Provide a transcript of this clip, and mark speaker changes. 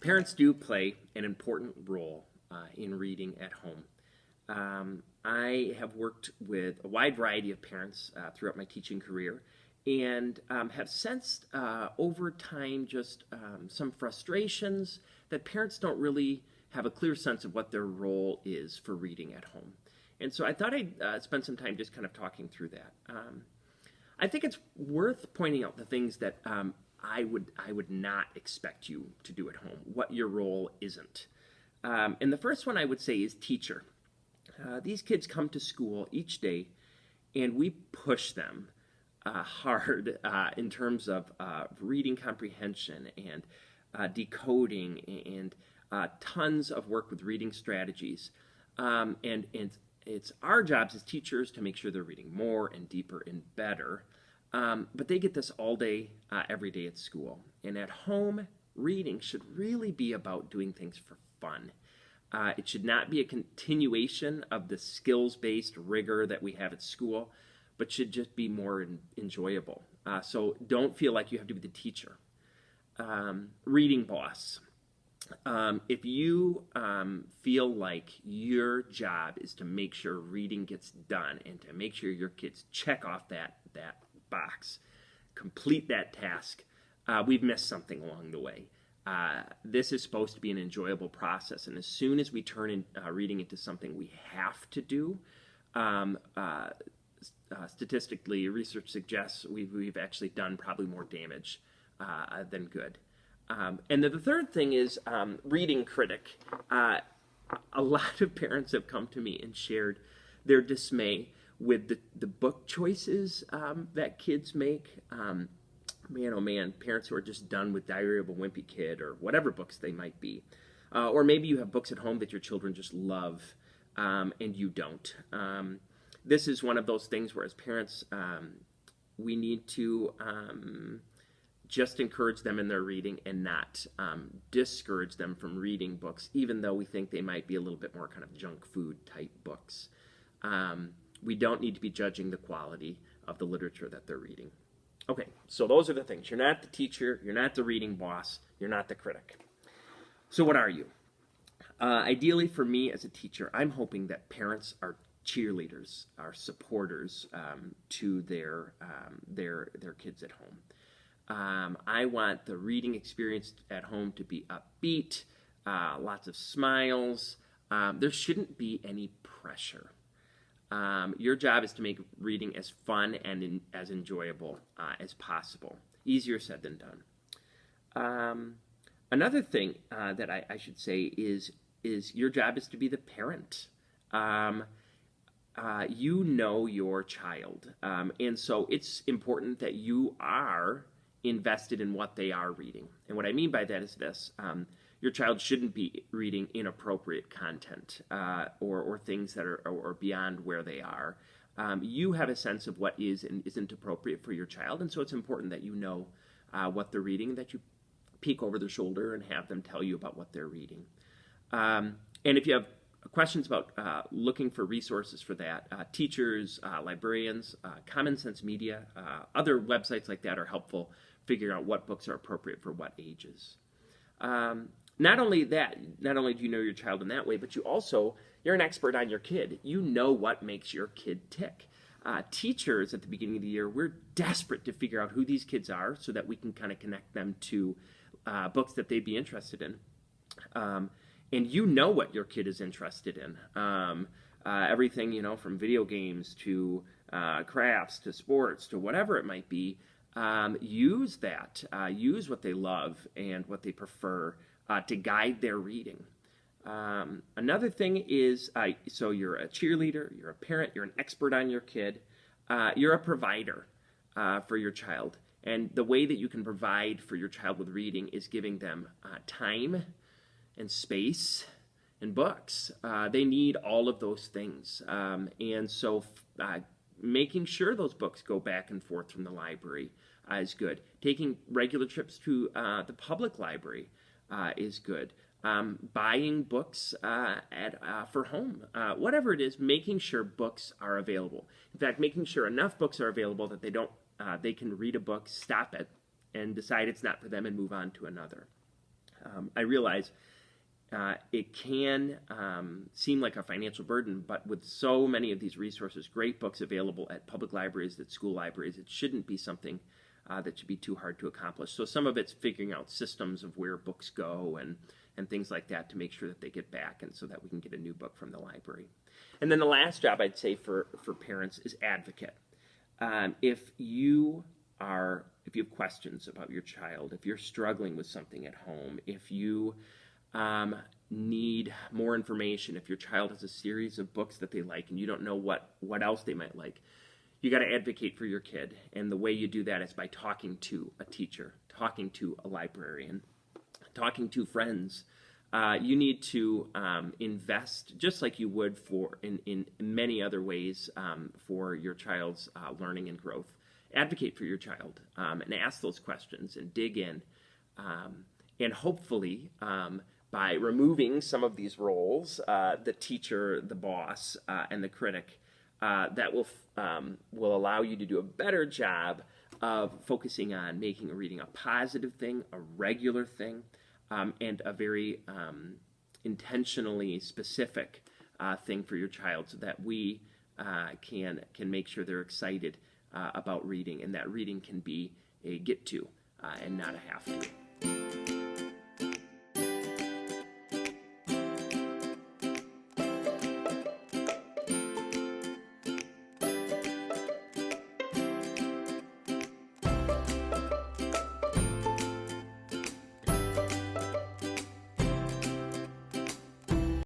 Speaker 1: Parents do play an important role in reading at home. I have worked with a wide variety of parents throughout my teaching career and have sensed over time just some frustrations that parents don't really have a clear sense of what their role is for reading at home. And so I thought I'd spend some time just kind of talking through that. I think it's worth pointing out the things that I would not expect you to do at home, what your role isn't. And the first one I would say is teacher. These kids come to school each day, and we push them hard in terms of reading comprehension and decoding and tons of work with reading strategies. And it's our jobs as teachers to make sure they're reading more and deeper and better. But they get this all day, every day at school. And at home, reading should really be about doing things for fun. It should not be a continuation of the skills-based rigor that we have at school, but should just be more enjoyable. So don't feel like you have to be the teacher. Reading boss. If you feel like your job is to make sure reading gets done and to make sure your kids check off that box, complete that task, we've missed something along the way. This is supposed to be an enjoyable process, and as soon as we turn reading into something we have to do, statistically, research suggests we've actually done probably more damage than good. And then the third thing is reading critic. A lot of parents have come to me and shared their dismay with the book choices that kids make. Man, oh man, parents who are just done with Diary of a Wimpy Kid or whatever books they might be. Or maybe you have books at home that your children just love and you don't. This is one of those things where as parents, we need to just encourage them in their reading and not discourage them from reading books, even though we think they might be a little bit more kind of junk food type books. We don't need to be judging the quality of the literature that they're reading. Okay, so those are the things. You're not the teacher, you're not the reading boss, you're not the critic. So what are you? Ideally for me as a teacher, I'm hoping that parents are cheerleaders, are supporters to their kids at home. I want the reading experience at home to be upbeat, lots of smiles. There shouldn't be any pressure. Your job is to make reading as fun and as enjoyable as possible. Easier said than done. Another thing that I should say is your job is to be the parent. You know your child, and so it's important that you are invested in what they are reading. And what I mean by that is this. Your child shouldn't be reading inappropriate content or things that are beyond where they are. You have a sense of what is and isn't appropriate for your child, and so it's important that you know what they're reading, that you peek over their shoulder and have them tell you about what they're reading. And if you have questions about looking for resources for that, teachers, librarians, Common Sense Media, other websites like that are helpful figuring out what books are appropriate for what ages. Not only do you know your child in that way, but you're an expert on your kid. You know what makes your kid tick. Teachers at the beginning of the year, we're desperate to figure out who these kids are so that we can kind of connect them to books that they'd be interested in. And you know what your kid is interested in. Everything, from video games to crafts to sports to whatever it might be. Use that. Use what they love and what they prefer to guide their reading. Another thing is, so you're a cheerleader, you're a parent, you're an expert on your kid, you're a provider for your child. And the way that you can provide for your child with reading is giving them time and space and books. They need all of those things. And so making sure those books go back and forth from the library is good. Taking regular trips to the public library is good. Buying books for home. Whatever it is, making sure books are available. In fact, making sure enough books are available that they can read a book, stop it, and decide it's not for them and move on to another. I realize it can seem like a financial burden, but with so many of these resources, great books available at public libraries, at school libraries, it shouldn't be something that should be too hard to accomplish. So some of it's figuring out systems of where books go and things like that to make sure that they get back and so that we can get a new book from the library. And then the last job I'd say for parents is advocate. If you have questions about your child, if you're struggling with something at home, if you need more information, if your child has a series of books that they like and you don't know what else they might like, you got to advocate for your kid. And the way you do that is by talking to a teacher, talking to a librarian, talking to friends. You need to invest just like you would in many other ways for your child's learning and growth. Advocate for your child and ask those questions and dig in. And hopefully, by removing some of these roles, the teacher, the boss, and the critic, that will allow you to do a better job of focusing on making reading a positive thing, a regular thing, and a very intentionally specific thing for your child, so that we can make sure they're excited about reading, and that reading can be a get to and not a have to.